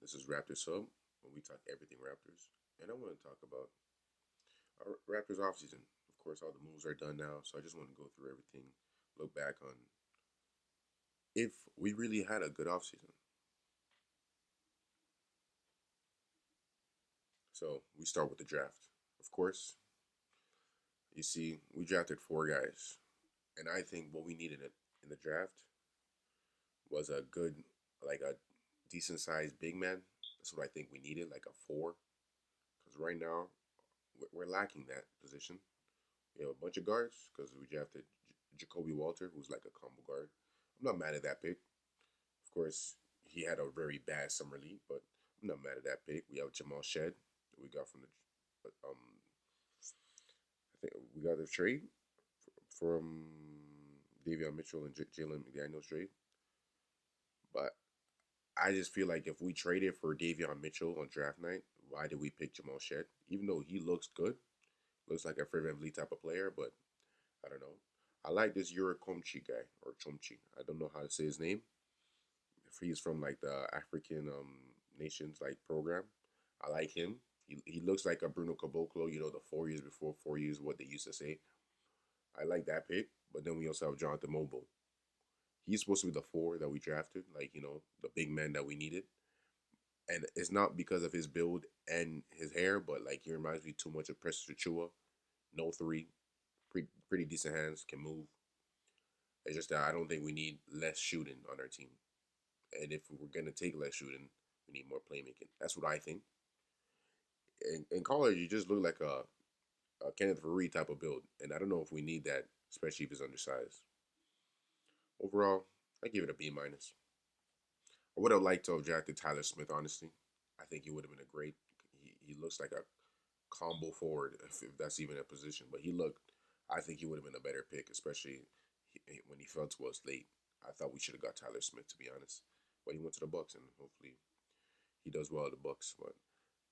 This is Raptors Hub, where we talk everything Raptors. And I want to talk about our Raptors offseason. Of course, all the moves are done now, so I just want to go through everything, look back on if we really had a good offseason. So we start with the draft. Of course, you see, we drafted four guys. And I think what we needed in the draft was a good, like a decent sized big man. That's what I think we needed, like a four. Because right now, we're lacking that position. We have a bunch of guards because we drafted Jacoby Walter, who's like a combo guard. I'm not mad at that pick. Of course, he had a very bad summer league, but I'm not mad at that pick. We have Jamal Shed that we got from the I think we got the trade from Davion Mitchell and Jalen McDaniels trade. But I just feel like if we traded for Davion Mitchell on draft night, why did we pick Jamal Shed? Even though he looks good, looks like a Fred VanVleet type of player, but I don't know. I like this Yuri Komchi guy or Chomchi. I don't know how to say his name. If he's from like the African nations like program, I like him. He looks like a Bruno Caboclo. You know, the 4 years before 4 years, what they used to say. I like that pick. But then we also have Jonathan Mobile. He's supposed to be the four that we drafted, like the big man that we needed. And it's not because of his build and his hair, but like he reminds me too much of Preston Chua. No three, pretty decent hands, can move. It's just that I don't think we need less shooting on our team. And if we're gonna take less shooting, we need more playmaking. That's what I think. In college, you just look like a Kenneth Faried type of build, and I don't know if we need that, especially if he's undersized. Overall, I give it a B minus. I would have liked to have drafted Tyler Smith. Honestly, I think he would have been a great. He looks like a combo forward, if that's even a position. But he looked. I think he would have been a better pick, especially when he fell to us late. I thought we should have got Tyler Smith, to be honest. But he went to the Bucks, and hopefully he does well at the Bucks. But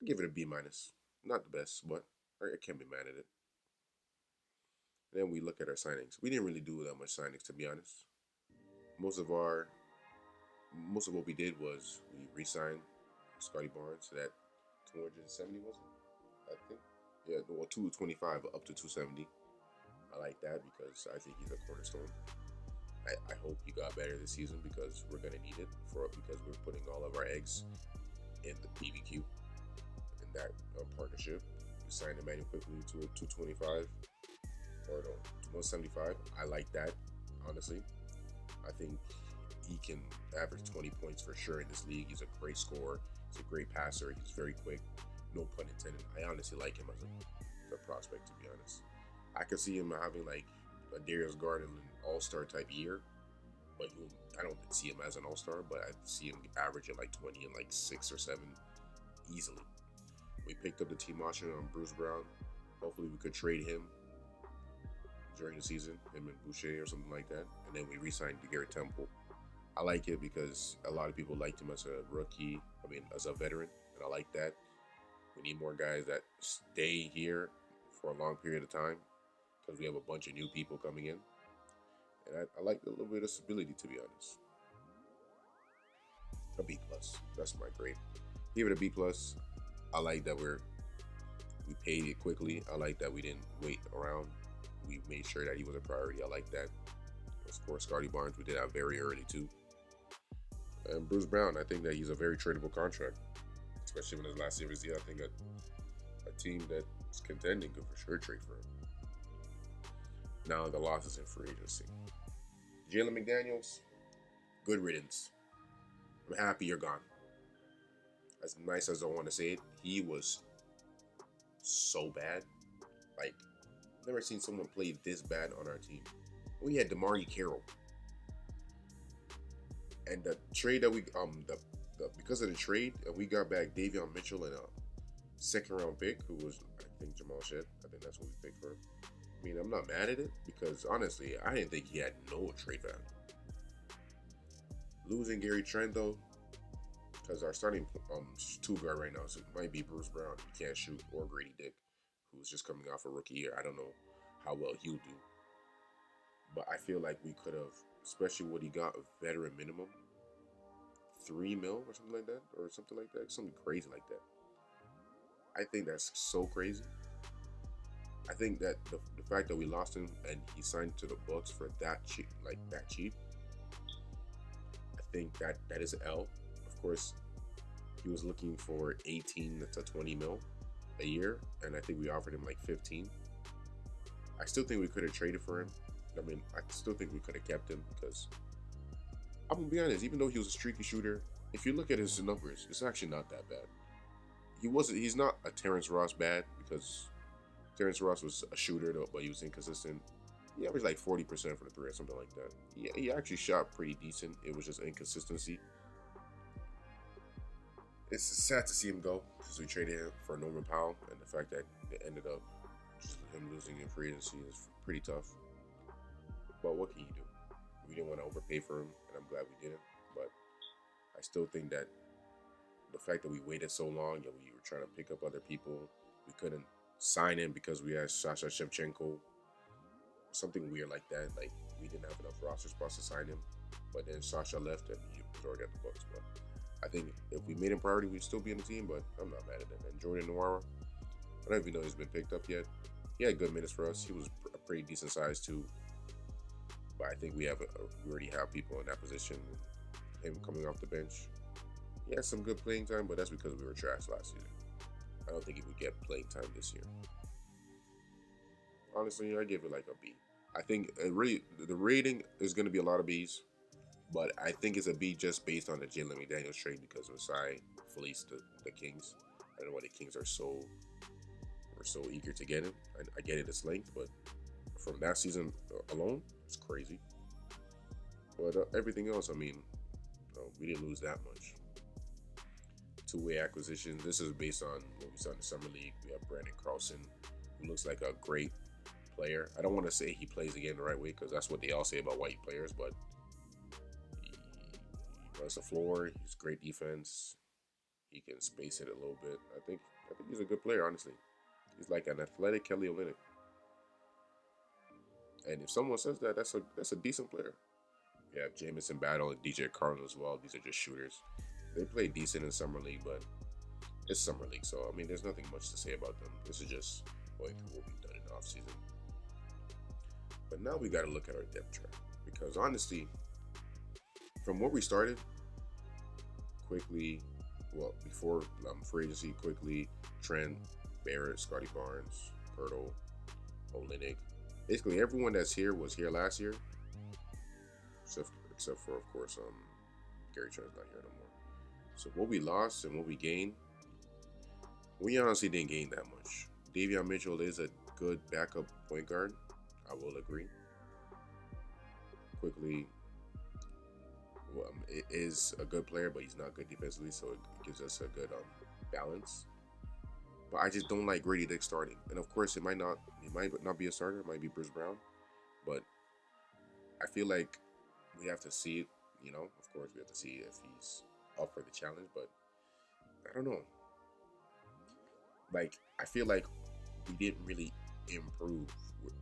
I give it a B minus. Not the best, but I can't be mad at it. Then we look at our signings. We didn't really do that much signings, to be honest. Most of our most of what we did was we re-signed Scotty Barnes to that 270, was it? I think. Yeah, well, 225 up to 270. I like that because I think he's a cornerstone. I hope he got better this season because we're gonna need it because we're putting all of our eggs in the PBQ in that partnership. We signed Emmanuel quickly to a 225 or no 175. I like that honestly. I think he can average 20 points for sure in this league. He's a great scorer. He's a great passer. He's very quick. No pun intended. I honestly like him as a prospect, to be honest. I could see him having like a Darius Garland all-star type year, but I don't see him as an all-star, but I see him averaging like 20 and like 6 or 7 easily. We picked up the team option on Bruce Brown. Hopefully we could trade him during the season, him and Boucher or something like that. And then we re-signed Garrett Temple. I like it because a lot of people liked him as a rookie, as a veteran, and I like that. We need more guys that stay here for a long period of time because we have a bunch of new people coming in. And I like a little bit of stability, to be honest. A B plus. That's my grade. Give it a B plus. I like that we paid it quickly. I like that we didn't wait around. We made sure that he was a priority. I like that. Of course, Scotty Barnes, we did that very early too. And Bruce Brown, I think that he's a very tradable contract, especially when his last year was the. I think a team that's contending could for sure trade for him. Now the loss is in free agency. Jalen McDaniels, good riddance. I'm happy you're gone. As nice as I want to say it, he was so bad. Like, never seen someone play this bad on our team. We had DeMarre Carroll. And the trade that we because of the trade, we got back Davion Mitchell and a second round pick, who was I think Jamal Shed. I think that's what we picked for him. I mean, I'm not mad at it because honestly, I didn't think he had no trade value. Losing Gary Trent though, because our starting two guard right now, so it might be Bruce Brown, he can't shoot, or Grady Dick, who's just coming off a rookie year. I don't know how well he'll do, but I feel like we could have, especially what he got, a veteran minimum, 3 mil or something like that, something crazy like that. I think that's so crazy. I think that the fact that we lost him and he signed to the Bucks for that cheap, like that cheap, I think that is an L. Of course, he was looking for 18 to 20 mil a year, and I think we offered him like 15. I still think we could have traded for him. I mean, I still think we could have kept him because I'm gonna be honest. Even though he was a streaky shooter, if you look at his numbers, it's actually not that bad. He wasn't. He's not a Terrence Ross bad because Terrence Ross was a shooter though, but he was inconsistent. He averaged like 40% for the three or something like that. He actually shot pretty decent. It was just inconsistency. It's sad to see him go because we traded him for Norman Powell, and the fact that it ended up just him losing in free agency is pretty tough. But what can you do? We didn't want to overpay for him, and I'm glad we didn't. But I still think that the fact that we waited so long and we were trying to pick up other people, we couldn't sign him because we had Sasha Shevchenko, something weird like that. Like we didn't have enough roster spots to sign him, but then Sasha left and he was already at the Bucks. But I think if we made him priority, we'd still be in the team. But I'm not mad at that. And Jordan Noir, I don't even know he's been picked up yet. He had good minutes for us. He was a pretty decent size too. But I think we already have people in that position. Him coming off the bench, he had some good playing time, but that's because we were trash last season. I don't think he would get playing time this year. Honestly, I give it like a B. I think really the rating is going to be a lot of B's, but I think it's a B just based on the Jalen McDaniels trade because Masai fleeced the Kings. I don't know why the Kings are so eager to get him. I get it, it's length, but from that season alone, it's crazy. But everything else, I mean, we didn't lose that much. Two-way acquisition. This is based on what we saw in the summer league. We have Brandon Carlson, who looks like a great player. I don't want to say he plays the game the right way because that's what they all say about white players, but he runs the floor. He's great defense. He can space it a little bit. I think he's a good player, honestly. He's like an athletic Kelly Olynyk. And if someone says that, that's a decent player. You have Jamison Battle and DJ Carlin as well. These are just shooters. They play decent in summer league, but it's summer league, so I mean, there's nothing much to say about them. This is just going through what we've done in the offseason. But now we got to look at our depth chart because honestly, from what we started, quickly, well, before free agency, quickly, Trent, Barrett, Scotty Barnes, Pirtle, Olynyk. Basically, everyone that's here was here last year, except for of course, Gary Trent's not here no more. So what we lost and what we gained, we honestly didn't gain that much. Davion Mitchell is a good backup point guard. I will agree. Quickly, well, it is a good player, but he's not good defensively, so it gives us a good balance. But I just don't like Grady Dick starting, and of course, it might not be a starter. It might be Bruce Brown, but I feel like we have to see it. You know, of course, we have to see if he's up for the challenge, but I don't know. Like, I feel like we didn't really improve.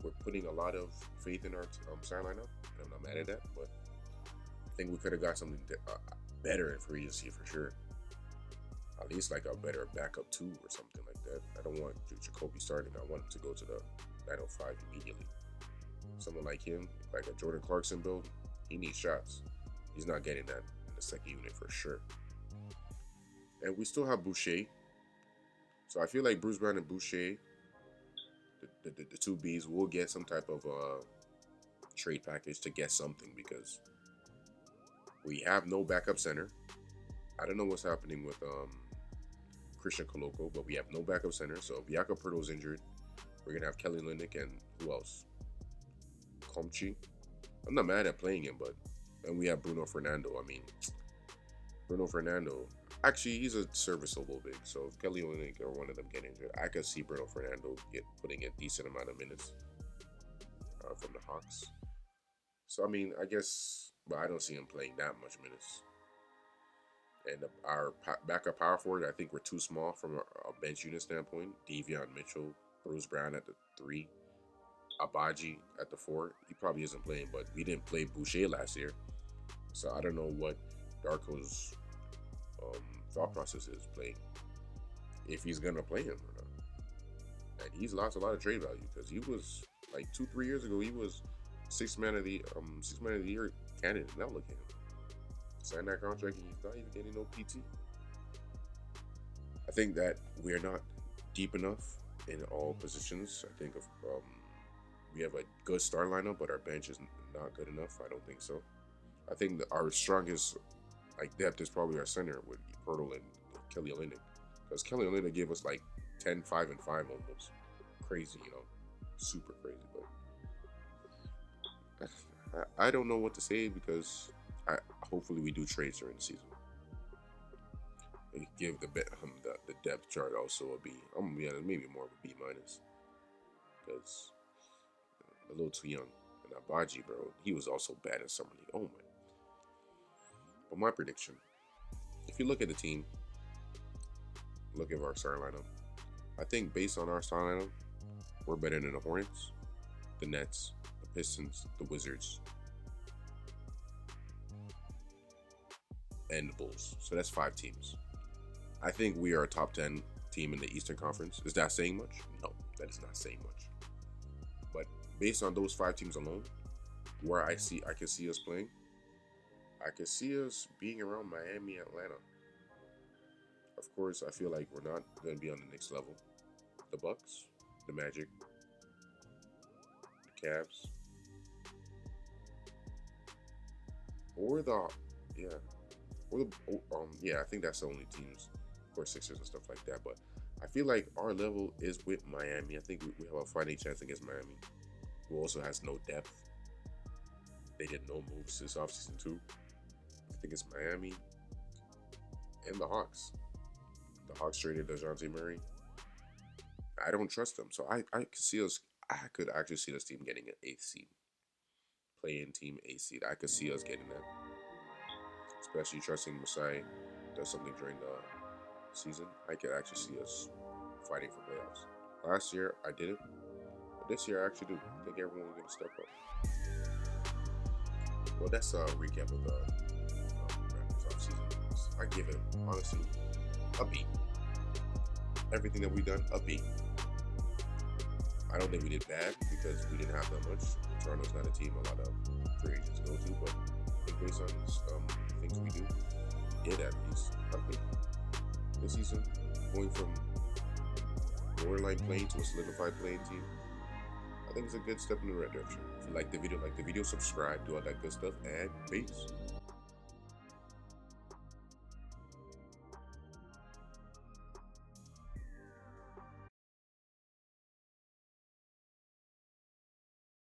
We're putting a lot of faith in our starting lineup, and I'm not mad at that, but I think we could have got something better in free agency for sure. At least like a better backup 2 or something like that. I don't want Jacoby starting. I want him to go to the 905 immediately. Someone like him, like a Jordan Clarkson build, he needs shots. He's not getting that in the second unit for sure. And we still have Boucher. So I feel like Bruce Brown and Boucher, the two Bs, will get some type of trade package to get something because we have no backup center. I don't know what's happening with Christian Koloko, but we have no backup center. So if Jakob Poeltl's injured, we're going to have Kelly Olynyk and who else? Komchi. I'm not mad at playing him, but and we have Bruno Fernando. I mean, Bruno Fernando, actually, he's a serviceable big. So if Kelly Olynyk or one of them get injured, I could see Bruno Fernando putting a decent amount of minutes from the Hawks. So, I mean, I guess, but I don't see him playing that much minutes. And our backup power forward, I think we're too small from a bench unit standpoint. Davion Mitchell, Bruce Brown at the 3, Abaji at the 4. He probably isn't playing, but we didn't play Boucher last year. So I don't know what Darko's thought process is playing, if he's gonna play him or not. And he's lost a lot of trade value because he was like 2-3 years ago he was six man of the year candidate. Now look at him, sign that contract and he's not even getting no PT. I think that we're not deep enough in all positions. I think we have a good start lineup, but our bench is not good enough. I don't think so. I think that our strongest like depth is probably our center with Pirtle and Kelly Olynyk, because Kelly Olynyk gave us like 10, 5, and 5 almost. Crazy, super crazy. But I don't know what to say because hopefully we do trades during the season. We give the depth chart also a B. I'm gonna be honest, maybe more of a B minus because a little too young. And Abaji, bro, he was also bad in summer league. Oh my. But my prediction, if you look at the team, look at our starting lineup, I think based on our starting lineup, we're better than the Hornets, the Nets, the Pistons, the Wizards, and the Bulls. So that's 5 teams. I think we are a top 10 team in the Eastern Conference. Is that saying much? No, that is not saying much. But based on those 5 teams alone, where I can see us playing, I can see us being around Miami, Atlanta. Of course, I feel like we're not going to be on the next level. The Bucks, the Magic, the Cavs, or I think that's the only teams, of course, Sixers and stuff like that. But I feel like our level is with Miami. I think we have a fighting chance against Miami, who also has no depth. They did no moves this offseason too. I think it's Miami and the Hawks. The Hawks traded DeJounte Murray. I don't trust them, so I could actually see this team getting an 8th seed, play-in team 8th seed. I could see us getting that, especially trusting Masai does something during the season. I could actually see us fighting for playoffs. Last year I didn't, but this year I actually do. I think everyone's gonna step up. Well, that's a recap of the Raptors offseason. I give it honestly a B. Everything that we've done, a B. I don't think we did bad because we didn't have that much. Toronto's not a team a lot of free agents go to, but I think based on things we do, did at least. I think this season, going from borderline playing to a solidified playing team, I think it's a good step in the right direction. If you like the video, subscribe, do all that good stuff, and peace.